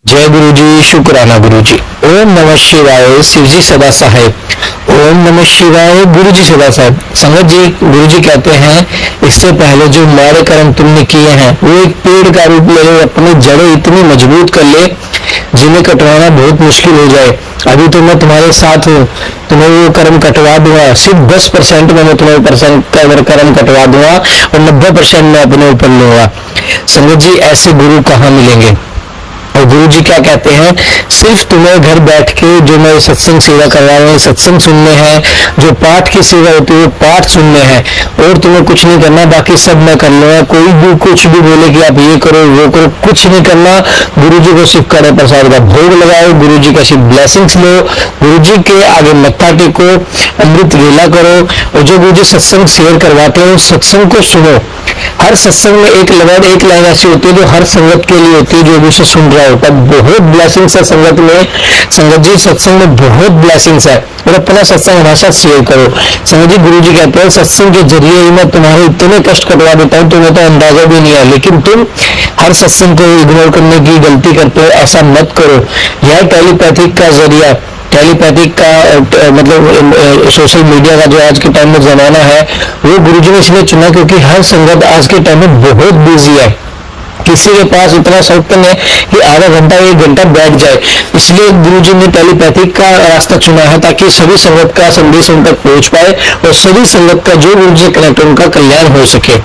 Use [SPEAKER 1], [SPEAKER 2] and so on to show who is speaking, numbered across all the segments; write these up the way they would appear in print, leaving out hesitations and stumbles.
[SPEAKER 1] जय गुरु जी, शुक्राना गुरु जी। ओम नमः शिवाय, शिव जी सदा सहाय। ओम नमः शिवाय, गुरु जी सदा साहेब। संगत जी, गुरु जी कहते हैं इससे पहले जो माड़े कर्म तुमने किए हैं वो एक पेड़ का रूप ले ले, अपनी जड़ें इतनी मजबूत कर ले जिन्हें कटवाना बहुत मुश्किल हो जाए। अभी तो मैं तुम्हारे साथ हूँ, तुम्हें वो कर्म कटवा दूंगा। सिर्फ 10% में मैं तुम्हें कर्म कटवा दूंगा और 90% मैं अपने ऊपर लूंगा। संगत जी, ऐसे गुरु कहाँ मिलेंगे? और गुरु जी क्या कहते हैं, सिर्फ तुम्हें घर बैठ के जो मैं सत्संग सेवा करवा रहा हूँ, सत्संग सुनने हैं, जो पाठ की सेवा होती है वो पाठ सुनने हैं, और तुम्हें कुछ नहीं करना, बाकी सब मैं कर लूंगा। कोई भी कुछ भी बोले कि आप ये करो वो करो, कुछ नहीं करना। गुरु जी को सिर्फ कड़े प्रसाद का भोग लगाओ, गुरु जी का सिर्फ ब्लेसिंग्स लो, गुरु जी के आगे मत्था टेको, अमृत वेला करो, और जो गुरु जी सत्संग शेयर करवाते हैं उस सत्संग को सुनो। हर सत्संग में एक लाइन ऐसी होती है जो हर संगत के लिए होती है, जो भी उसे सुन रहा होता है। बहुत ब्लेसिंग्स है संगत में। संगत जी, सत्संग में बहुत ब्लेसिंग्स है, और अपना सत्संग हमेशा शेयर करो। संगत जी, गुरु जी कहते हैं सत्संग के जरिए ही मैं तुम्हारे इतने कष्ट कटवा देता हूँ, तुम्हें तो अंदाजा भी नहीं है, लेकिन तुम हर सत्संग को इग्नोर करने की गलती करते हो। ऐसा मत करो। यह टेलीपैथिक का जरिया, टेलीपैथिक का मतलब सोशल मीडिया का जो आज के टाइम में जमाना है, वो गुरुजी ने इसलिए चुना क्योंकि हर संगत आज के टाइम में बहुत बिजी है। किसी के पास इतना शौक नहीं है कि आधा घंटा 1 घंटा बैठ जाए, इसलिए गुरुजी ने टेलीपैथिक का रास्ता चुना है, ताकि सभी संगत का संदेश उन तक पहुंच पाए और सभी संगत का जो गुरु जी कनेक्ट उनका कल्याण हो सके।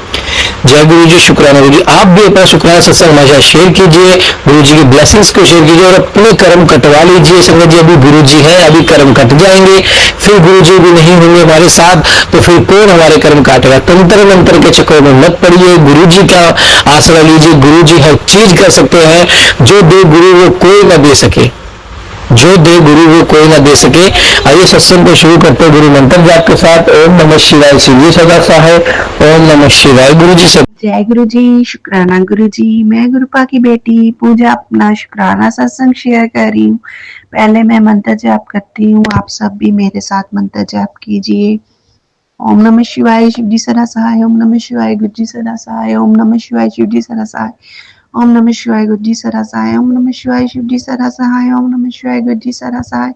[SPEAKER 1] जय गुरु जी, शुक्राना गुरु जी। आप भी अपना शुक्राना सत्संग हमेशा शेयर कीजिए, गुरु जी की ब्लेसिंग्स को शेयर कीजिए और अपने कर्म कटवा लीजिए। संगत जी, अभी गुरु जी है, अभी कर्म कट जाएंगे, फिर गुरु जी भी नहीं होंगे हमारे साथ, तो फिर कौन हमारे कर्म काटेगा? तंत्र मंत्र के चक्कर में मत पड़िए, गुरु जी का आसरा लीजिए। गुरु जी हर चीज कर सकते हैं, जो दे गुरु वो कोई ना दे सके, जो दे गुरु वो कोई ना दे सके। आइए सत्संग को शुरू करते हैं गुरु मंत्र जाप के साथ। ओम नमः शिवाय, शिव जी सदा सहाय। ओम नमः शिवाय, गुरु जी सब।
[SPEAKER 2] जय गुरु जी, शुक्राना गुरु जी। मैं गुरुपा की बेटी पूजा अपना शुक्राना सत्संग शेयर कर रही हूँ। पहले मैं मंत्र जाप करती हूँ, आप सब भी मेरे साथ मंत्र जाप कीजिए। ओम नमः शिवाय, शिव जी सदा सहाय। ओम नमः शिवाय, गुरु जी सदा सहाय। ओम नमः शिवाय, शिव जी सदा सहाय। ओम नमः शिवाय, गुरु जी सदा सहाय। ओम नमः शिवाय, शिव जी सदा सहाय। ओम नमः शिवाय, गुरु जी सदा सहाय।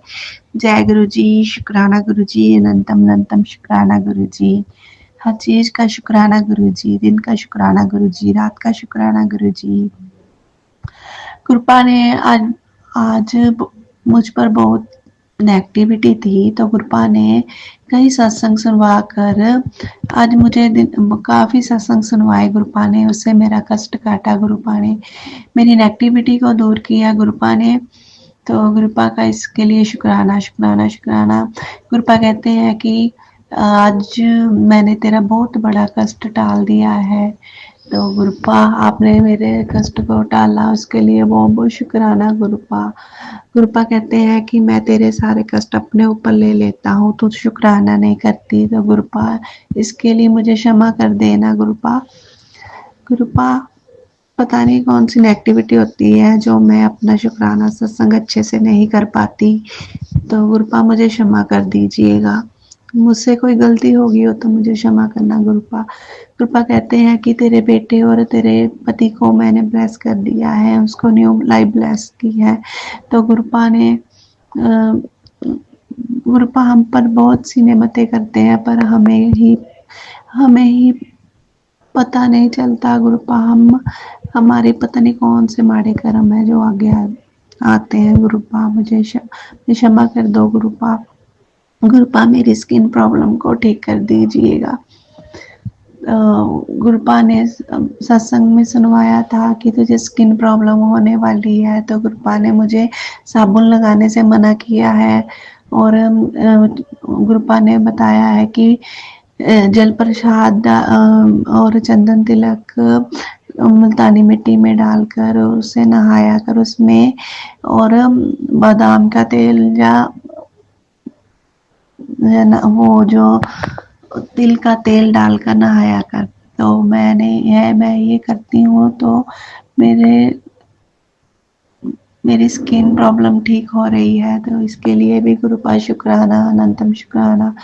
[SPEAKER 2] जय गुरु जी, शुक्राना गुरु जी, अनंतम अनंतम शुक्राना गुरु जी। हर चीज का शुक्राना गुरु जी, दिन का शुक्राना गुरु जी, रात का शुक्राना गुरु जी। कृपा ने आज मुझ पर बहुत नेगेटिविटी थी, तो कृपा ने कई सत्संग सुनवा कर आज मुझे काफी सत्संग सुनवाए गुरुपा ने, उससे मेरा कष्ट काटा गुरुपा ने, मेरी नेगेटिविटी को दूर किया गुरुपा ने। तो गुरुपा का इसके लिए शुक्राना शुक्राना शुक्राना। गुरुपा कहते हैं कि आज मैंने तेरा बहुत बड़ा कष्ट टाल दिया है, तो गुरुपा आपने मेरे कष्ट को टाला, उसके लिए बहुत बहुत शुक्राना गुरुपा। गुरुपा कहते हैं कि मैं तेरे सारे कष्ट अपने ऊपर ले लेता हूँ, तू शुक्राना नहीं करती, तो गुरुपा इसके लिए मुझे क्षमा कर देना गुरुपा। गुरुपा पता नहीं कौन सी नेगेटिविटी होती है जो मैं अपना शुक्राना सत्संग अच्छे से नहीं कर पाती, तो गुरुपा मुझे क्षमा कर दीजिएगा। मुझसे कोई गलती होगी हो तो मुझे क्षमा करना गुरुपा। गुरुपा कहते हैं कि तेरे बेटे और तेरे पति को मैंने ब्लेस कर दिया है, उसको न्यू लाइफ ब्लेस की है। तो गुरुपा ने गुरुपा हम पर बहुत सी नेमतें करते हैं, पर हमें ही पता नहीं चलता गुरुपा, हमारे पता नहीं कौन से माड़े कर्म है जो आगे आते हैं गुरुपा। मुझे क्षमा कर दो गुरुपा। गुरुपा मेरी स्किन प्रॉब्लम को ठीक कर दीजिएगा। गुरुपा ने सत्संग में सुनवाया था कि तुझे स्किन प्रॉब्लम होने वाली है, तो गुरुपा ने मुझे साबुन लगाने से मना किया है, और गुरुपा ने बताया है कि जल प्रसाद और चंदन तिलक मुल्तानी मिट्टी में डालकर उसे नहाया कर उसमें, और बादाम का तेल या वो जो तिल का तेल डालकर नहाया कर। तो मैं ये करती हूँ, तो मेरे मेरी स्किन प्रॉब्लम ठीक हो रही है, तो इसके लिए भी गुरुपा शुक्राना, अनंतम शुक्राना।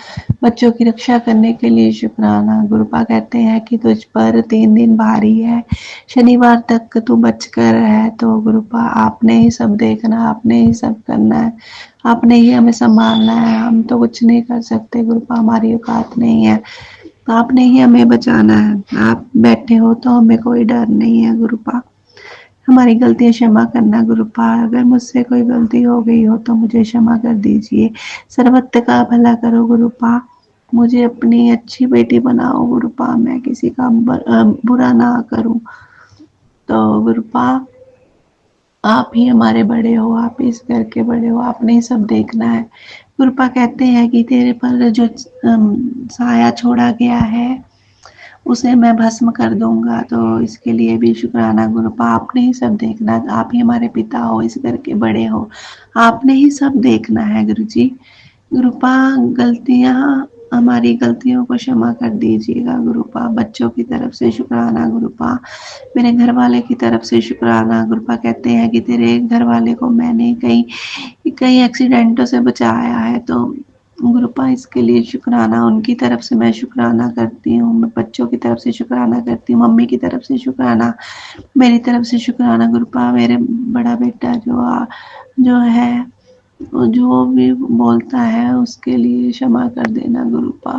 [SPEAKER 2] बच्चों की रक्षा करने के लिए शुक्राना। गुरुपा कहते हैं कि तुझ पर 3 दिन भारी है, शनिवार तक तू बचकर है। तो गुरुपा आपने ही सब देखना, आपने ही सब करना है, आपने ही हमें संभालना है, हम तो कुछ नहीं कर सकते गुरुपा, हमारी औकात नहीं है, आपने ही हमें बचाना है। आप बैठे हो तो हमें कोई डर नहीं है गुरुपा, हमारी गलतियां क्षमा करना गुरुपा, अगर मुझसे कोई गलती हो गई हो तो मुझे क्षमा कर दीजिए। सर्वत्र का भला करो गुरुपा, मुझे अपनी अच्छी बेटी बनाओ गुरुपा, मैं किसी का बुरा ना करूं। तो गुरुपा आप ही हमारे बड़े हो, आप इस घर के बड़े हो, आपने ही सब देखना है। गुरुपा कहते हैं कि तेरे पर जो साया छोड़ा गया है उसे मैं भस्म कर दूंगा, तो इसके लिए भी शुक्राना गुरुपा, आपने ही सब देखना, आप ही हमारे पिता हो, इस घर के बड़े हो, आपने ही सब देखना है गुरुजी। गुरुपा गलतियां, हमारी गलतियों को क्षमा कर दीजिएगा गुरुपा। बच्चों की तरफ से शुक्राना गुरुपा, मेरे घर वाले की तरफ से शुक्राना। गुरुपा कहते हैं कि तेरे घर वाले को मैंने कई एक्सीडेंटों से बचाया है, तो गुरुपा इसके लिए शुक्राना, उनकी तरफ से मैं शुक्राना करती हूँ, मैं बच्चों की तरफ से शुक्राना करती हूँ, मम्मी की तरफ से शुक्राना, मेरी तरफ से शुक्राना गुरुपा। मेरे बड़ा बेटा जो है वो जो भी बोलता है उसके लिए क्षमा कर देना गुरुपा,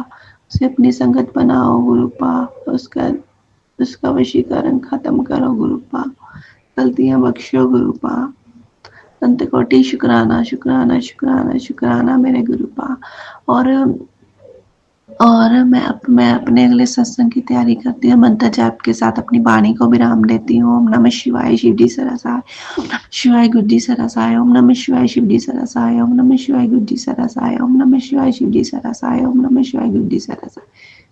[SPEAKER 2] उसे अपनी संगत बनाओ गुरुपा, उसका वशीकरण खत्म करो गुरुपा, गलतियां बख्शो गुरुपा। संत कोटि शुक्राना शुक्राना शुक्राना शुक्राना मेरे गुरुपा। और मैं अपने अगले सत्संग की तैयारी करती हूँ, मंत्र जाप के साथ अपनी वाणी को विराम देती हूँ। ओम नमः शिवाय शिवजी सरसाय, ओम नमः शिवाय गुरुजी सरसाय, ओम नमः शिवाय शिवजी सरसाय, ओम नमः शिवाय गुरुजी सरसाय, ओम नमः शिवाय शिवजी सरसाय, ओम नमः शिवाय गुरुजी सरसाय।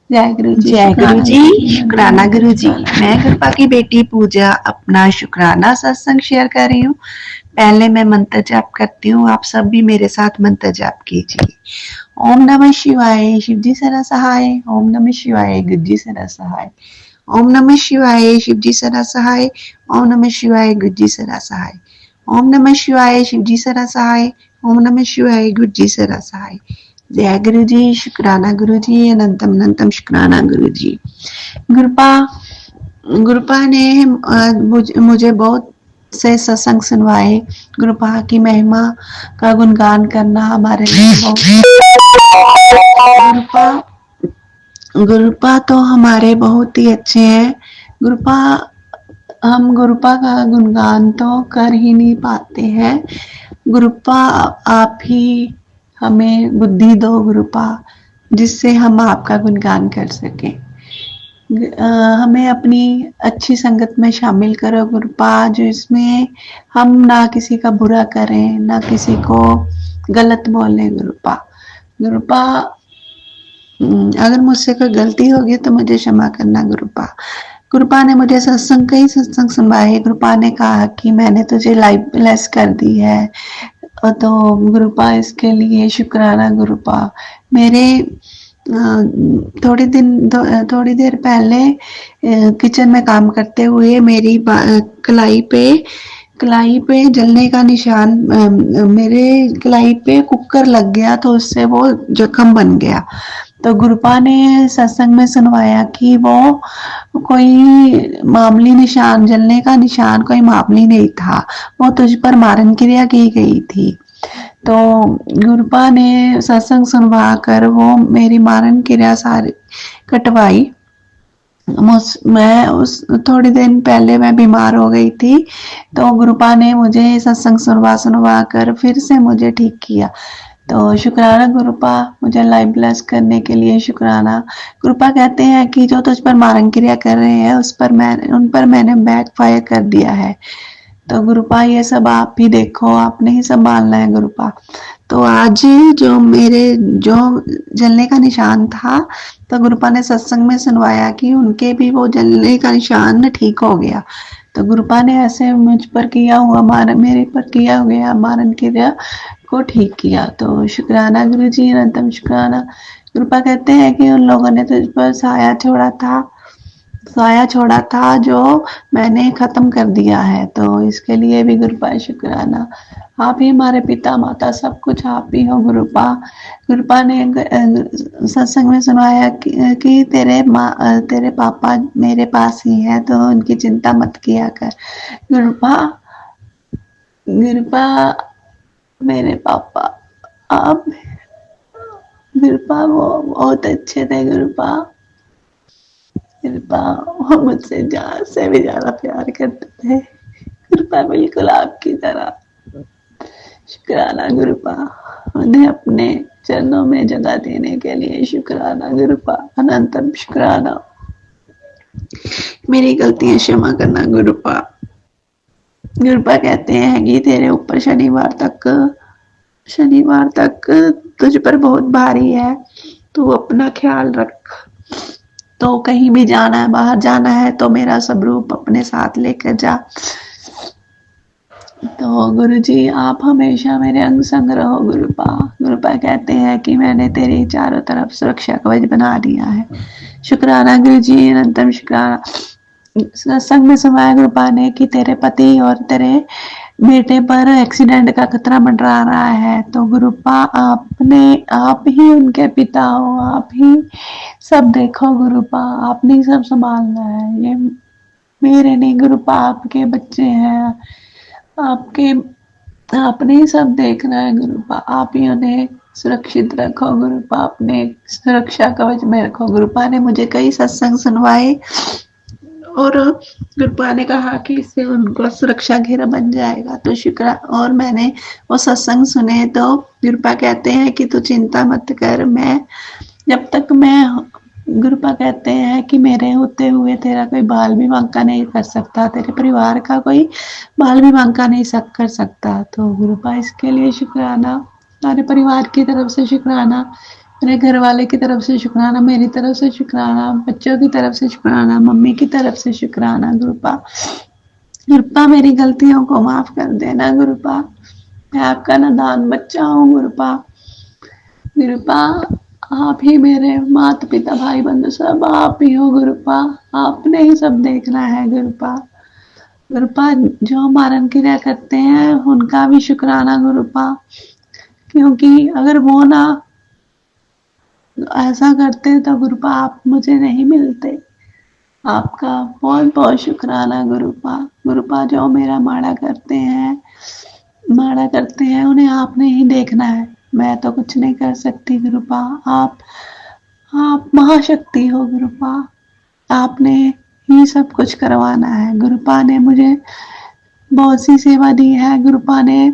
[SPEAKER 2] जय गुरु जी,
[SPEAKER 3] जय गुरु जी,
[SPEAKER 2] शुक्राना गुरु जी। मैं गुरुपा की बेटी पूजा अपना शुक्राना सत्संग शेयर कर रही हूँ। पहले मैं मंत्र जाप करती हूँ, आप सब भी मेरे साथ मंत्र जाप कीजिए। ओम नमः शिवाय शिवजी सदा सहाय, ओम नमः शिवाय गुरुजी सदा सहाय, ओम नमः शिवाय शिवजी सदा सहाय, ओम नमः शिवाय गुरुजी सदा सहाय, ओम नमः शिवाय शिवजी सदा सहाय, ओम नमः शिवाय गुरुजी सदा सहाय। जय गुरु जी, शुक्राना गुरु जी, अनंतम अनंतम शुक्राना गुरु जी। गुरुपा ने मुझे बहुत से सत्संग सुनवाए। गुरुपा की महिमा का गुणगान करना हमारे लिए बहुत, गुरुपा तो हमारे बहुत ही अच्छे हैं। गुरुपा, हम गुरुपा का गुणगान तो कर ही नहीं पाते हैं। गुरुपा आप ही हमें बुद्धि दो गुरुपा, जिससे हम आपका गुणगान कर सकें। हमें अपनी अच्छी संगत में शामिल करो गुरुपा, जो इसमें हम ना किसी का बुरा करें, ना किसी को गलत बोले गुरुपा। गुरुपा अगर मुझसे कोई गलती होगी तो मुझे क्षमा करना गुरुपा। गुरुपा ने मुझे कई सत्संग सुनवाए। गुरुपा ने कहा कि मैंने तुझे लाइफलेस कर दी है, तो गुरुपा इसके लिए शुक्राना गुरुपा। मेरे थोड़ी देर पहले किचन में काम करते हुए मेरी कलाई पे जलने का निशान, मेरे कलाई पे कुकर लग गया, तो उससे वो जख्म बन गया। तो गुरुपा ने सत्संग में सुनवाया कि वो कोई मामूली निशान, जलने का निशान कोई मामूली नहीं था, वो तुझ पर मारन क्रिया की गई थी। तो गुरुपा ने सत्संग सुनवा कर वो मेरी मारन क्रिया सारी कटवाई। मैं उस थोड़ी दिन पहले मैं बीमार हो गई थी, तो गुरुपा ने मुझे सत्संग सुनवा कर फिर से मुझे ठीक किया। तो शुक्राना गुरुपा, मुझे लाइफ ब्लेस करने के लिए शुक्राना। गुरुपा कहते हैं कि जो तुझ पर मारन क्रिया कर रहे हैं उन पर मैंने बैक फायर कर दिया है। तो गुरुपा ये सब आप ही देखो, आपने ही संभालना है गुरुपा। तो आज जो जलने का निशान था, तो गुरुपा ने सत्संग में सुनवाया कि उनके भी वो जलने का निशान ठीक हो गया। तो गुरुपा ने ऐसे मुझ पर किया हुआ मेरे पर किया हुआ मारन क्रिया को ठीक किया। तो शुक्राना गुरु जी, अनंतम शुक्राना। गुरुपा कहते हैं कि उन लोगों ने तुझ पर साया छोड़ा था, साया छोड़ा था जो मैंने खत्म कर दिया है, तो इसके लिए भी गुरुपा शुक्राना। आप ही हमारे पिता माता सब कुछ आप ही हो गुरुपा। गुरुपा ने सत्संग में सुनाया कि तेरे पापा मेरे पास ही है, तो उनकी चिंता मत किया कर गुरुपा। गुरुपा मेरे पापा, आप गुरुपा वो बहुत अच्छे थे गुरुपा। गुरुपा वो मुझसे जान से भी ज्यादा प्यार करते थे गुरुपा, बिल्कुल आपकी तरह। शुक्राना गुरुपा, उन्हें अपने चरणों में जगह देने के लिए शुक्राना गुरुपा, अनंतम शुक्राना। मेरी गलतियां क्षमा करना गुरुपा। गुरुपा कहते हैं कि तेरे ऊपर शनिवार तक तुझ पर बहुत भारी है, तू अपना ख्याल रख। तो कहीं भी जाना है, बाहर जाना है, तो मेरा स्वरूप अपने साथ लेकर जा। तो गुरुजी आप हमेशा मेरे अंग संग रहो गुरुपा। गुरुपा कहते हैं कि मैंने तेरी चारों तरफ सुरक्षा कवच बना दिया है। शुक्राना गुरुजी, अनंतम शुक्राना। सत्संग में समाया गुरुपा ने कि तेरे पति और तेरे बेटे पर एक्सीडेंट का खतरा मंडरा रहा है, तो गुरुपा आप ही उनके पिता हो, आप ही सब देखो गुरुपा, आपने ही सब संभालना है। ये मेरे नहीं गुरुपा, आपके बच्चे हैं, आपके आपने ही सब देखना है गुरुपा। आप ही उन्हें सुरक्षित रखो गुरुपा, अपने सुरक्षा कवच में रखो। गुरुपा ने मुझे कई सत्संग सुनवाए और गुरुपा ने कहा कि इससे उनको सुरक्षा घेरा बन जाएगा, तो शुक्र। और मैंने वो सत्संग सुने, तो गुरुपा कहते हैं कि तू चिंता मत कर, मैं जब तक मैं गुरुपा कहते हैं कि मेरे होते हुए तेरा कोई बाल भी बांका नहीं कर सकता, तेरे परिवार का कोई बाल भी बांका नहीं कर सकता। तो गुरुपा इसके लिए शुक्राना, सारे परिवार की तरफ से शुक्राना, मेरे घर वाले की तरफ से शुक्राना, मेरी तरफ से शुक्राना, बच्चों की तरफ से शुक्राना, मम्मी की तरफ से शुक्राना गुरुपा। गुरुपा मेरी गलतियों को माफ कर देना गुरुपा, मैं आपका नादान बच्चा हूँ गुरुपा। गुरुपा आप ही मेरे माता पिता भाई बंधु सब आप ही हो गुरुपा, आपने ही सब देखना है गुरुपा। गुरुपा जो हमारा क्रिया करते हैं उनका भी शुक्राना गुरुपा, क्योंकि अगर वो ना ऐसा करते तो गुरुपा आप मुझे नहीं मिलते। आपका बहुत बहुत शुक्राना गुरुपा। गुरुपा जो मेरा माड़ा करते हैं उन्हें आपने ही देखना है, मैं तो कुछ नहीं कर सकती गुरुपा। आप महाशक्ति हो गुरुपा, आपने ही सब कुछ करवाना है। गुरुपा ने मुझे बहुत सी सेवा दी है। गुरुपा ने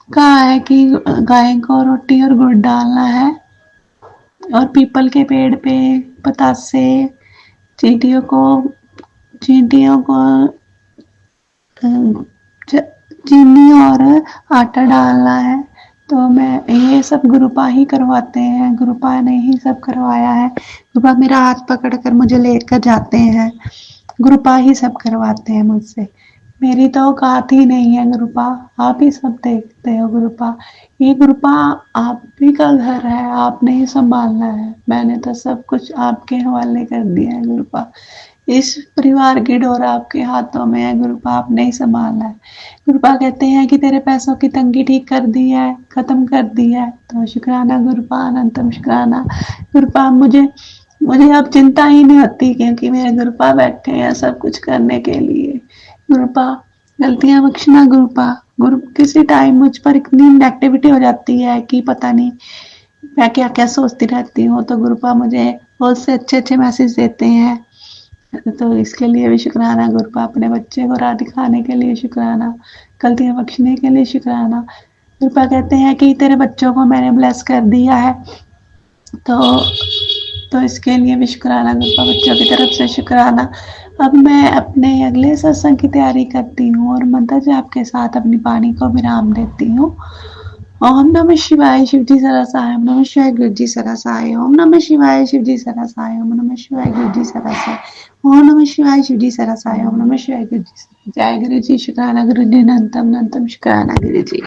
[SPEAKER 2] कहा है कि गाय को रोटी और गुड़ डालना है, और पीपल के पेड़ पे पतासे चींटियों को चीनी और आटा डालना है। तो मैं ये सब गुरुपा ही करवाते हैं, गुरुपा ने ही सब करवाया है। गुरुपा मेरा हाथ पकड़कर मुझे लेकर जाते हैं, गुरुपा ही सब करवाते हैं मुझसे, मेरी तो औकात ही नहीं है गुरुपा, आप ही सब देखते हो गुरुपा। ये गुरुपा आप ही का घर है, आपने ही संभालना है, मैंने तो सब कुछ आपके हवाले कर दिया है गुरुपा। इस परिवार की डोर आपके हाथों में है गुरुपा, आपने ही संभालना है। गुरुपा कहते हैं कि तेरे पैसों की तंगी ठीक कर दी है, खत्म कर दी है, तो शुक्राना गुरुपा, अनंतम शुक्राना गुरुपा। मुझे अब चिंता ही नहीं होती, क्योंकि मेरे गुरुपा बैठे हैं सब कुछ करने के लिए। गुरुपा गलतियां बख्शना गुरुपा। गुरु किसी टाइम मुझ पर इतनी नेगेटिविटी हो जाती है कि पता नहीं मैं क्या क्या सोचती रहती हूँ, तो गुरुपा मुझे बहुत से अच्छे मैसेज देते हैं, तो इसके लिए भी शुक्राना गुरुपा। अपने बच्चे को राह दिखाने के लिए शुक्राना, गलतियां बख्शने के लिए शुक्राना। गुरुपा कहते हैं कि तेरे बच्चों को मैंने ब्लेस कर दिया है, तो इसके लिए भी शुक्राना गुरुपा, बच्चों की तरफ से शुक्राना। अब मैं अपने अगले सत्संग की तैयारी करती हूँ और मंत्र जाप के साथ अपनी वाणी को विराम देती हूँ। ओम नमः शिवाय, शिवजी सरासाय, ओम नमः शिवाय, गुरुजी सरासाय, ओम नमः शिवाय, शिवजी सरासाय, ओम नमः शिवाय, गुरुजी सरासाय, ओम नमः शिवाय, शिवजी सरासाय, ओम नमः शिवाय, गुरुजी। जय गुरुजी, शुक्राना गुरुजी, अनंतम शुक्राना गुरुजी।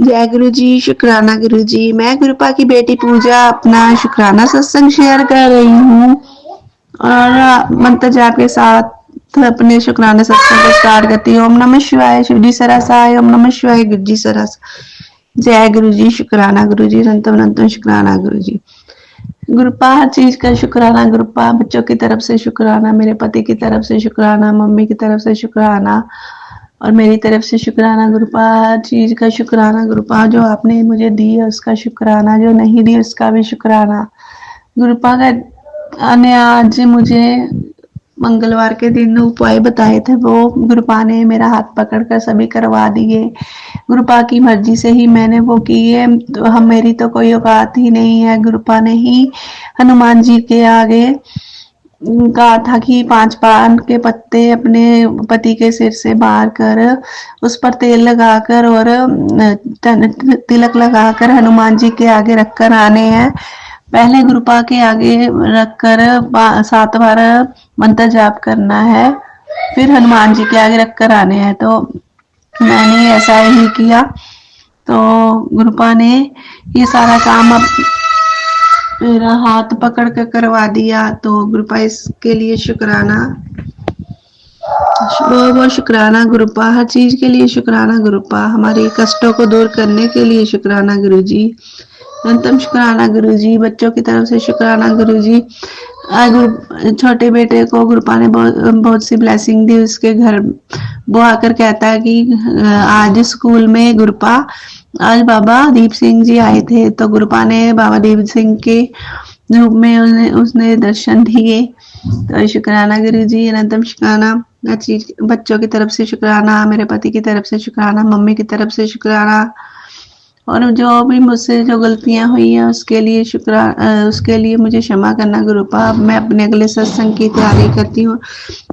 [SPEAKER 2] जय गुरु जी, शुक्राना गुरु जी। मैं गुरुपा की बेटी पूजा अपना शुक्राना सत्संग शेयर कर रही हूँ और मंत्र जाप के साथ अपने शुक्राना सत्संग को स्टार्ट करती हूँ। ओम नमः शिवाय, शिव जी सरासाय। ओम नमः शिवाय, गुरु जी सरासाय। जय गुरु जी, शुक्राना गुरु जी, अनंतम अनंतम शुक्राना गुरु जी। गुरुपा हर चीज का शुक्राना गुरुपा, बच्चों की तरफ से शुक्राना, मेरे पति की तरफ से शुक्राना, मम्मी की तरफ से शुक्राना और मेरी तरफ से शुक्राना गुरुपा। हर चीज का शुक्राना गुरुपा, जो आपने मुझे दी है उसका शुक्राना, जो नहीं दी उसका भी शुक्राना गुरुपा। का ने आज मुझे मंगलवार के दिन उपाय बताए थे, वो गुरुपा ने मेरा हाथ पकड़कर सभी करवा दिए। गुरुपा की मर्जी से ही मैंने वो किए, तो हम मेरी तो कोई औकात ही नहीं है। गुरुपा ने ही हनुमान जी के आगे कहा था कि 5 पान के पत्ते अपने पति के सिर से मार कर उस पर तेल लगाकर और तिलक लगाकर हनुमान जी के आगे रखकर आने हैं। पहले गुरुपा के आगे रखकर 7 बार मंत्र जाप करना है, फिर हनुमान जी के आगे रखकर आने हैं। तो मैंने ऐसा ही किया, तो गुरुपा ने ये सारा काम अब मेरा हाथ पकड़ कर करवा दिया। तो गुरुपा इसके लिए शुक्राना, बहुत बहुत शुक्राना गुरुपा। हर चीज के लिए शुक्राना गुरुपा, हमारे कष्टों को दूर करने के लिए शुक्राना गुरु जी, अनंतम शुक्राना गुरु जी। बच्चों की तरफ से शुक्राना गुरु जी। छोटे बेटे को गुरुपा ने बहुत सी ब्लेसिंग दी उसके घर। वो आकर कहता है कि आज स्कूल में गुरुपा, आज बाबा दीप सिंह जी आए थे। तो गुरुपा ने बाबा दीप सिंह के रूप में उसने दर्शन दिए। तो शुक्राना गुरु जी, अनंतम शुक्राना। बच्चों की तरफ से शुक्राना, मेरे पति की तरफ से शुक्राना, मम्मी की तरफ से शुक्राना और जो भी मुझसे जो गलतियां हुई हैं उसके लिए उसके लिए मुझे क्षमा करना गुरुपा। मैं अपने अगले सत्संग की तैयारी करती हूँ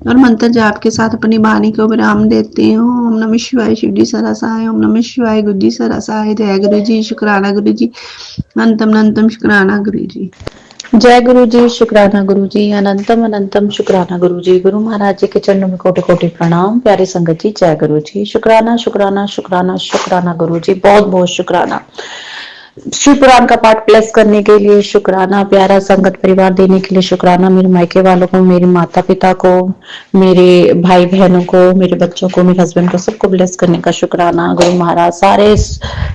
[SPEAKER 2] और मंत्र जाप के साथ अपनी वाणी को विराम देती हूँ। ओम नमः शिवाय, शिव जी सरासाय। ओम नमः शिवाय, गुरु जी सरासाय। जय गुरु जी, शुक्राना गुरु जी, अनंतम अनंतम शुक्राना गुरु जी।
[SPEAKER 3] जय गुरु जी, शुक्राना गुरु जी, अनंतम अनंतम शुक्राना गुरु जी। गुरु महाराज जी के चरणों में कोटि कोटि प्रणाम। प्यारी संगत जी, जय गुरु जी, शुक्राना शुक्राना शुक्राना शुक्राना गुरु जी, बहुत बहुत शुक्राना। शिव पुराण का पाठ प्लस करने के लिए शुक्राना, प्यारा संगत परिवार देने के लिए शुक्राना, मेरे मायके वालों को, मेरे माता पिता को, मेरे भाई बहनों को, मेरे बच्चों को, मेरे हस्बैंड को, सबको ब्लेस करने का शुक्राना। गुरु महाराज सारे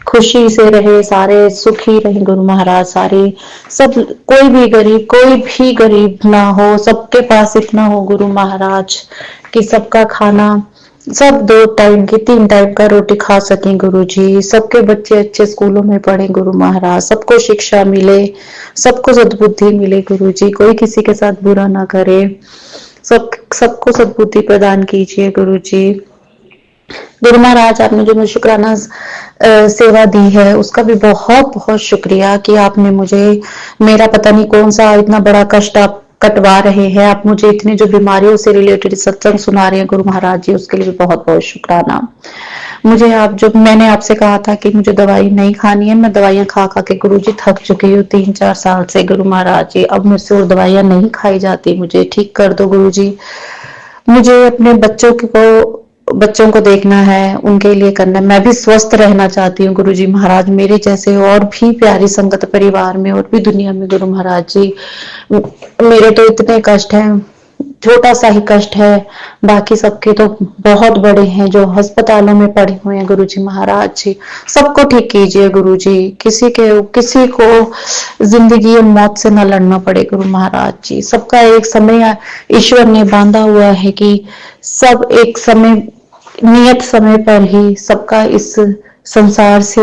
[SPEAKER 3] खुशी से रहे, सारे सुखी रहे गुरु महाराज, सारे सब कोई भी गरीब ना हो, सबके पास इतना हो गुरु महाराज कि सबका खाना, सब 2 टाइम की 3 टाइम का रोटी खा सकें गुरु जी, सबके बच्चे अच्छे स्कूलों में पढ़े गुरु महाराज, सबको शिक्षा मिले, सबको सद्बुद्धि मिले गुरु जी, कोई किसी के साथ बुरा ना करे, सबको सद्बुद्धि प्रदान कीजिए गुरु जी। गुरु महाराज, आपने जो मुझे शुक्राना सेवा दी है उसका भी बहुत बहुत शुक्रिया कि आपने मुझे, मेरा पता नहीं कौन सा इतना बड़ा कष्ट आप कटवा रहे हैं, आप मुझे इतनी जो बीमारियों से रिलेटेड सत्संग सुना रहे हैं गुरु महाराज जी, उसके लिए भी बहुत बहुत शुक्राना। मुझे आप जो, मैंने आपसे कहा था कि मुझे दवाई नहीं खानी है, मैं दवाइयां खा खा के गुरु जी थक चुकी हूँ 3-4 साल से गुरु महाराज जी, अब मुझसे और दवाइयां नहीं खाई जाती, मुझे ठीक कर दो गुरु जी। मुझे अपने बच्चों को देखना है, उनके लिए करना है, मैं भी स्वस्थ रहना चाहती हूँ गुरु जी महाराज, मेरे जैसे और भी प्यारी संगत परिवार में और भी दुनिया में गुरु महाराज जी, मेरे तो इतने कष्ट हैं, छोटा सा ही कष्ट है, बाकी सबके तो बहुत बड़े हैं, जो अस्पतालों में पड़े हुए हैं गुरु जी महाराज जी, सबको ठीक कीजिए गुरु जी, किसी को जिंदगी और मौत से न लड़ना पड़े गुरु महाराज जी, सबका एक समय ईश्वर ने बांधा हुआ है कि सब एक समय, नियत समय पर ही सबका इस संसार से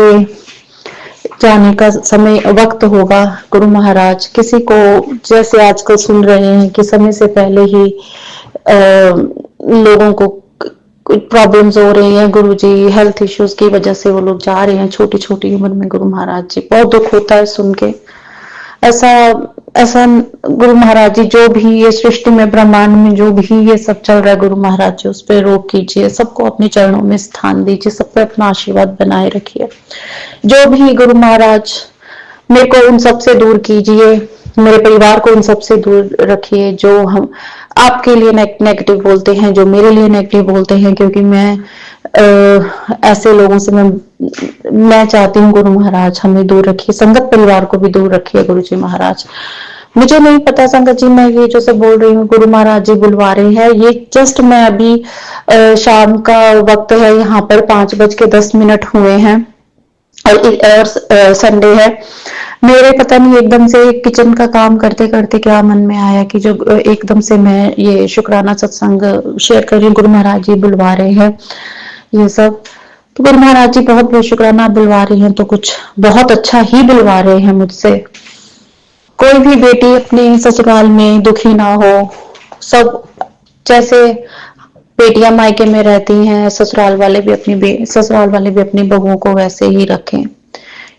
[SPEAKER 3] जाने का समय वक्त होगा गुरु महाराज। किसी को, जैसे आजकल सुन रहे हैं कि समय से पहले ही लोगों को प्रॉब्लम्स हो रही हैं गुरु जी, हेल्थ इश्यूज की वजह से वो लोग जा रहे हैं छोटी छोटी उम्र में गुरु महाराज जी, बहुत दुख होता है सुन के। ऐसा गुरु महाराज जी, जो भी ये सृष्टि में, ब्रह्मांड में जो भी ये सब चल रहा है गुरु महाराज जी, उस पर रोक कीजिए, सबको अपने चरणों में स्थान दीजिए, सब पे अपना आशीर्वाद बनाए रखिए। जो भी गुरु महाराज, मेरे को उन सबसे दूर कीजिए, मेरे परिवार को उन सबसे दूर रखिए जो हम आपके लिए नेगेटिव बोलते हैं, जो मेरे लिए नेगेटिव बोलते हैं, क्योंकि मैं ऐसे लोगों से मैं चाहती हूँ गुरु महाराज हमें दूर रखिए, संगत परिवार को भी दूर रखिए गुरु जी महाराज। मुझे नहीं पता संगत जी, मैं ये जो सब बोल रही हूँ गुरु महाराज जी बुलवा रहे हैं, ये जस्ट मैं अभी शाम का वक्त है, यहाँ पर 5:10 हुए हैं और संडे है। मेरे पता नहीं एकदम से किचन का काम करते करते क्या मन में आया कि जो एकदम से मैं ये शुक्राना सत्संग शेयर कर रही हूँ, गुरु महाराज जी बुलवा रहे हैं ये सब। तो गुरु महाराज जी बहुत बहुत शुक्राना, आप बुलवा रही हैं तो कुछ बहुत अच्छा ही बुलवा रहे हैं मुझसे। कोई भी बेटी अपने ससुराल में दुखी ना हो, सब जैसे बेटियां मायके में रहती हैं, ससुराल वाले भी अपनी बहुओं को वैसे ही रखें,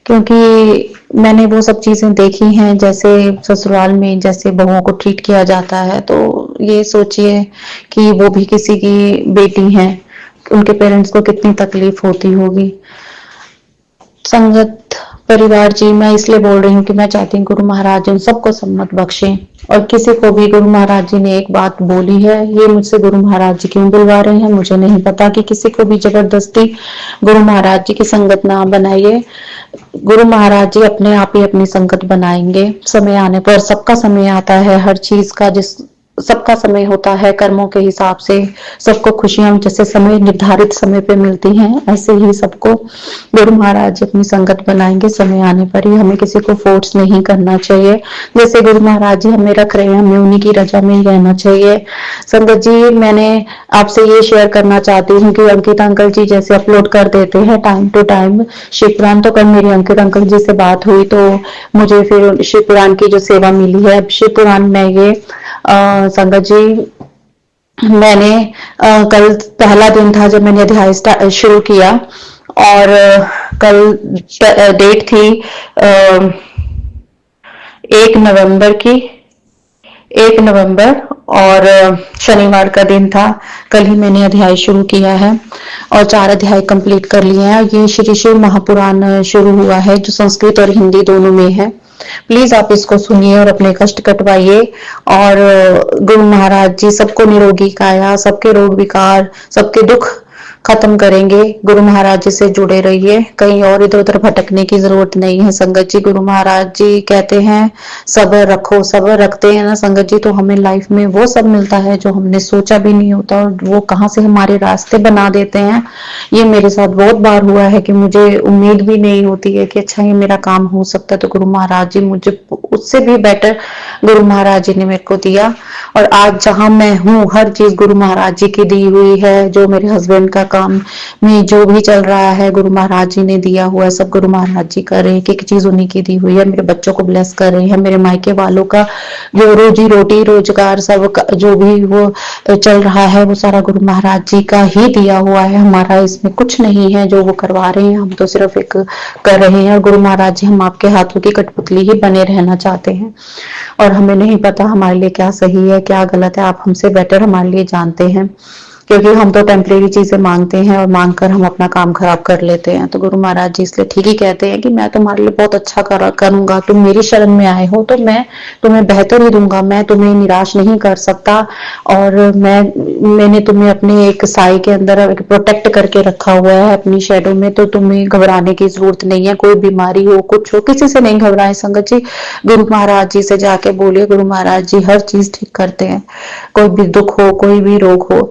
[SPEAKER 3] क्योंकि मैंने वो सब चीजें देखी हैं, जैसे ससुराल में जैसे बहुओं को ट्रीट किया जाता है। तो ये सोचिए कि वो भी किसी की बेटी हैं, उनके पेरेंट्स को कितनी तकलीफ होती होगी। संगत परिवार जी, मैं इसलिए बोल रही हूँ कि मैं चाहती हूँ गुरु महाराज उन सबको सम्मत बख्शें। और किसी को भी गुरु महाराज जी ने एक बात बोली है, ये मुझसे गुरु महाराज जी क्यों बुलवा रहे हैं मुझे नहीं पता, कि किसी को भी जबरदस्ती गुरु महाराज जी की संगत ना बनाइए। गुरु महाराज जी अपने आप ही अपनी संगत बनाएंगे समय आने पर। सबका समय आता है, हर चीज का सबका समय होता है, कर्मों के हिसाब से सबको खुशियां जैसे समय निर्धारित समय पे मिलती हैं, ऐसे ही सबको गुरु महाराज जी अपनी संगत बनाएंगे समय आने पर ही। हमें किसी को फोर्स नहीं करना चाहिए, जैसे गुरु महाराज जी हमें रख रहे हैं हमें उन्हीं की रजा में ही रहना चाहिए। संगत जी, मैंने आपसे ये शेयर करना चाहती हूँ कि अंकित अंकल जी जैसे अपलोड कर देते हैं टाइम टू टाइम शिवपुराण, तो कल मेरी अंकित अंकल जी से बात हुई तो मुझे फिर शिवपुराण की जो सेवा मिली है, शिवपुराण में ये संगत जी मैंने कल पहला दिन था जब मैंने अध्याय शुरू किया, और कल डेट थी 1 नवंबर और शनिवार का दिन था। कल ही मैंने अध्याय शुरू किया है और 4 अध्याय कंप्लीट कर लिए हैं। ये श्री शिव महापुराण शुरू हुआ है जो संस्कृत और हिंदी दोनों में है। प्लीज आप इसको सुनिए और अपने कष्ट कटवाइए, और गुरु महाराज जी सबको निरोगी काया, सबके रोग विकार, सबके दुख खत्म करेंगे। गुरु महाराज जी से जुड़े रहिए, कहीं और इधर उधर भटकने की जरूरत नहीं है। संगत जी, गुरु महाराज जी कहते हैं सब्र रखो, सब्र रखते हैं ना संगत जी, तो हमें लाइफ में वो सब मिलता है जो हमने सोचा भी नहीं होता, और वो कहाँ से हमारे रास्ते बना देते हैं। ये मेरे साथ बहुत बार हुआ है कि मुझे उम्मीद भी नहीं होती है कि अच्छा ये मेरा काम हो सकता है, तो गुरु महाराज जी मुझे उससे भी बेटर गुरु महाराज जी ने मेरे को दिया। और आज जहां मैं हूँ हर चीज गुरु महाराज जी की दी हुई है। जो मेरे हस्बैंड का काम में जो भी चल रहा है गुरु महाराज जी ने दिया हुआ है, सब गुरु महाराज जी कर रहे हैं, एक चीज उन्हीं की दी हुई है। मेरे बच्चों को ब्लेस कर रहे हैं, मेरे मायके वालों का जो रोजी रोटी रोजगार सब जो भी वो चल रहा है वो सारा गुरु महाराज जी का ही दिया हुआ है। हमारा इसमें कुछ नहीं है जो वो करवा रहे हैं, हम तो सिर्फ एक कर रहे हैं। और गुरु महाराज जी हम आपके हाथों की कठपुतली ही बने रहना चाहते हैं, और हमें नहीं पता हमारे लिए क्या सही है क्या गलत है, आप हमसे बेटर हमारे लिए जानते हैं, क्योंकि हम तो टेम्परेरी चीजें मांगते हैं और मांगकर हम अपना काम खराब कर लेते हैं। तो गुरु महाराज जी इसलिए ठीक ही कहते हैं कि मैं तुम्हारे लिए बहुत अच्छा करूंगा, तुम मेरी शरण में आए हो तो मैं तुम्हें बेहतर ही दूंगा, मैं तुम्हें निराश नहीं कर सकता। और मैंने तुम्हें अपने एक साई के अंदर प्रोटेक्ट करके रखा हुआ है अपनी शेडो में, तो तुम्हें घबराने की जरूरत नहीं है। कोई बीमारी हो कुछ हो किसी से नहीं घबराए संगत जी, गुरु महाराज जी से जाके बोलिए, गुरु महाराज जी हर चीज ठीक करते हैं। कोई भी दुख हो कोई भी रोग हो,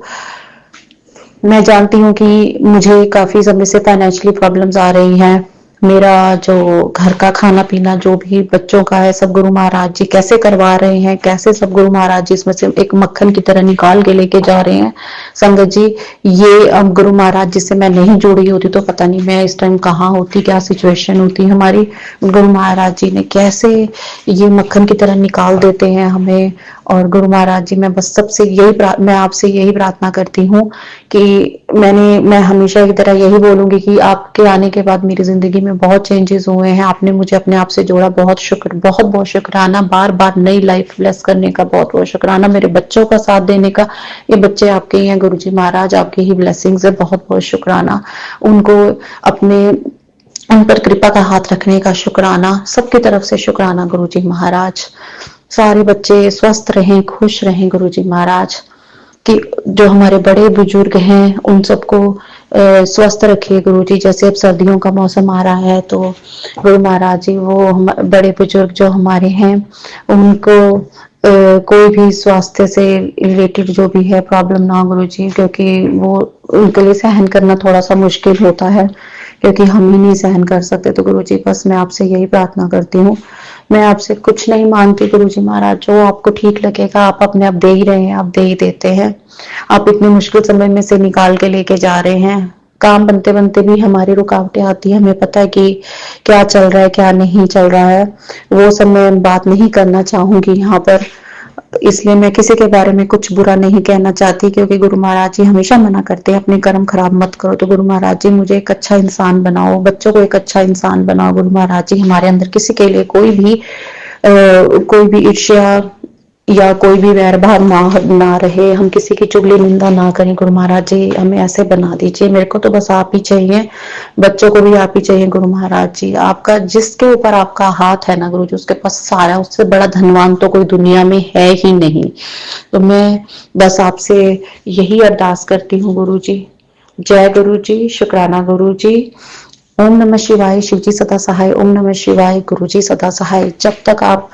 [SPEAKER 3] मैं जानती हूँ कि मुझे काफी समय से फाइनेंशियली प्रॉब्लम्स आ रही हैं, मेरा जो घर का खाना पीना जो भी बच्चों का है सब गुरु महाराज जी कैसे करवा रहे हैं, कैसे सब गुरु महाराज जी इसमें से एक मक्खन की तरह निकाल के लेके जा रहे हैं। संगत जी, ये अब गुरु महाराज जी से मैं नहीं जुड़ी होती तो पता नहीं मैं इस टाइम कहाँ होती, क्या सिचुएशन होती हमारी। गुरु महाराज जी ने कैसे ये मक्खन की तरह निकाल देते हैं हमें। और गुरु महाराज जी, मैं बस सबसे मैं आपसे यही प्रार्थना करती हूँ कि मैं हमेशा की तरह यही बोलूंगी कि आपके आने के बाद मेरी जिंदगी में बहुत चेंजेस हुए हैं। आपने मुझे अपने आप से जोड़ा, बहुत बहुत शुक्राना। बार बार नई लाइफ ब्लेस करने का बहुत बहुत शुक्राना। मेरे बच्चों का साथ देने का, ये बच्चे आपके ही हैं गुरु जी महाराज, आपकी ही ब्लेसिंग्स है, बहुत बहुत शुक्राना। उनको उन पर कृपा का हाथ रखने का शुक्राना, सबकी तरफ से शुक्राना गुरु जी महाराज। सारे बच्चे स्वस्थ रहें, खुश रहें गुरु जी महाराज। कि जो हमारे बड़े बुजुर्ग हैं उन सबको स्वस्थ रखिए गुरु जी। जैसे अब सर्दियों का मौसम आ रहा है तो गुरु महाराज जी वो बड़े बुजुर्ग जो हमारे हैं उनको कोई भी स्वास्थ्य से रिलेटेड जो भी है प्रॉब्लम ना हो गुरु जी, क्योंकि वो उनके लिए सहन करना थोड़ा सा मुश्किल होता है, क्योंकि हम ही नहीं सहन कर सकते। तो गुरु जी बस मैं आपसे यही प्रार्थना करती हूँ, मैं आपसे कुछ नहीं मांगती गुरु जी महाराज, जो आपको ठीक लगेगा आप अपने आप दे ही रहे हैं, आप दे ही देते हैं। आप इतने मुश्किल समय में से निकाल के लेके जा रहे हैं। काम बनते बनते भी हमारी रुकावटें आती है, हमें पता है कि क्या चल रहा है क्या नहीं चल रहा है, वो सब मैं बात नहीं करना चाहूंगी यहाँ पर, इसलिए मैं किसी के बारे में कुछ बुरा नहीं कहना चाहती, क्योंकि गुरु महाराज जी हमेशा मना करते हैं अपने कर्म खराब मत करो। तो गुरु महाराज जी मुझे एक अच्छा इंसान बनाओ, बच्चों को एक अच्छा इंसान बनाओ गुरु महाराज जी। हमारे अंदर किसी के लिए कोई भी ईर्ष्या या कोई भी वैर भाव ना रहे, हम किसी की चुगली निंदा ना करें गुरु महाराज जी, हमें ऐसे बना दीजिए। मेरे को तो बस आप ही चाहिए, बच्चों को भी आप ही चाहिए गुरु महाराज जी। आपका जिसके ऊपर आपका हाथ है ना गुरु जी, उसके पास सारा, उससे बड़ा धनवान तो कोई दुनिया में है ही नहीं। तो मैं बस आपसे यही अरदास करती हूँ गुरु जी। जय गुरु जी, शुक्राना गुरु जी। ओम नमः शिवाय, शिव जी सदा सहाय। ओम नमः शिवाय, गुरु जी सदा सहाय। जब तक आप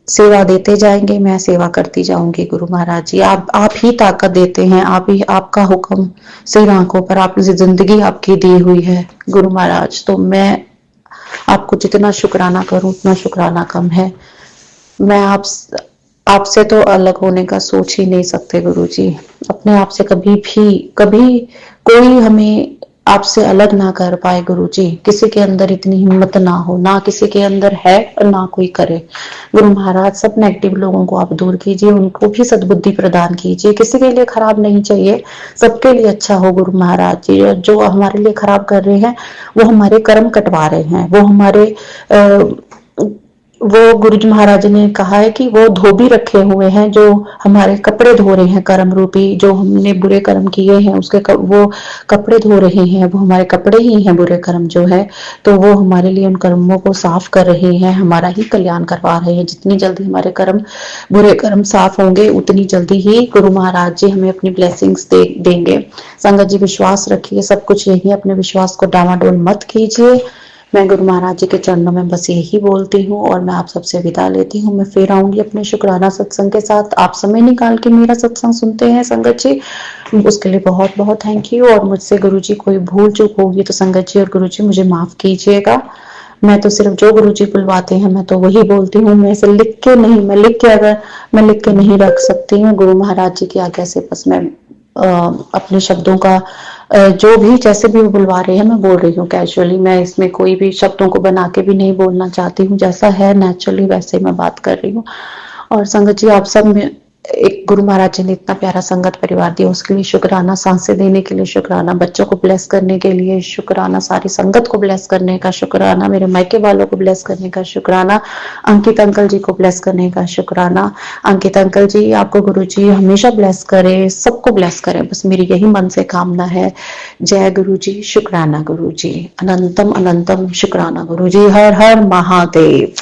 [SPEAKER 3] सेवा देते जाएंगे मैं सेवा करती जाऊंगी गुरु महाराज जी। आप ही ताकत देते हैं, आप ही, आपका हुक्म सिर आंखों पर, आप जिंदगी आपकी दी हुई है गुरु महाराज। तो मैं आपको जितना शुक्राना करूं उतना शुक्राना कम है। मैं आपसे तो अलग होने का सोच ही नहीं सकते गुरु जी। अपने आप से कभी कोई हमें आपसे अलग ना कर पाए गुरु जी। किसी के अंदर इतनी हिम्मत ना हो, ना किसी के अंदर है और ना कोई करे गुरु महाराज। सब नेगेटिव लोगों को आप दूर कीजिए, उनको भी सद्बुद्धि प्रदान कीजिए। किसी के लिए खराब नहीं चाहिए, सबके लिए अच्छा हो गुरु महाराज जी। जो हमारे लिए खराब कर रहे हैं वो हमारे कर्म कटवा रहे हैं, वो गुरु जी महाराज ने कहा है कि वो धोबी रखे हुए हैं जो हमारे कपड़े धो रहे हैं, कर्म रूपी जो हमने बुरे कर्म किए हैं उसके वो कपड़े धो रहे हैं, वो हमारे कपड़े ही हैं बुरे कर्म जो है। तो वो हमारे लिए उन कर्मों को साफ कर रहे हैं, हमारा ही कल्याण करवा रहे हैं। जितनी जल्दी हमारे बुरे कर्म साफ होंगे उतनी जल्दी ही गुरु महाराज जी हमें अपनी ब्लेसिंग्स देंगे। संगत जी विश्वास रखिए, सब कुछ यही, अपने विश्वास को डावाडोल मत कीजिए। मैं गुरु महाराज जी के चरणों में बस यही बोलती हूँ और मैं आप सबसे विदा लेती हूँ। मैं फिर आऊंगी अपने शुक्राना सत्संग के साथ। आप समय निकाल के मेरा सत्संग सुनते हैं संगत जी, उसके लिए बहुत बहुत थैंक यू। और मुझसे गुरु जी कोई भूल चूक होगी तो संगत जी और गुरु जी मुझे माफ कीजिएगा। मैं तो सिर्फ जो गुरु जी बुलवाते हैं मैं तो वही बोलती हूँ, मैं इसे लिख के नहीं, मैं लिख के नहीं रख सकती हूँ। गुरु महाराज जी की आज्ञा से बस मैं अपने शब्दों का जो भी जैसे भी वो बुलवा रहे हैं मैं बोल रही हूँ कैजुअली। मैं इसमें कोई भी शब्दों को बना के भी नहीं बोलना चाहती हूँ, जैसा है नेचुरली वैसे ही मैं बात कर रही हूँ। और संगत जी आप सब में एक गुरु महाराज जी ने इतना प्यारा संगत परिवार दिया उसके लिए शुक्राना, सांसें देने के लिए शुक्राना, बच्चों को ब्लेस करने के लिए शुक्राना, सारी संगत को ब्लेस करने का शुक्राना, मेरे मायके वालों को ब्लेस करने का शुक्राना, अंकित अंकल जी को ब्लेस करने का शुक्राना। अंकित अंकल जी आपको गुरु जी हमेशा ब्लेस करे, सबको ब्लेस करे, बस मेरी यही मन से कामना है। जय गुरु जी, शुक्राना गुरु जी, अनंतम अनंतम शुक्राना गुरु जी। हर हर महादेव।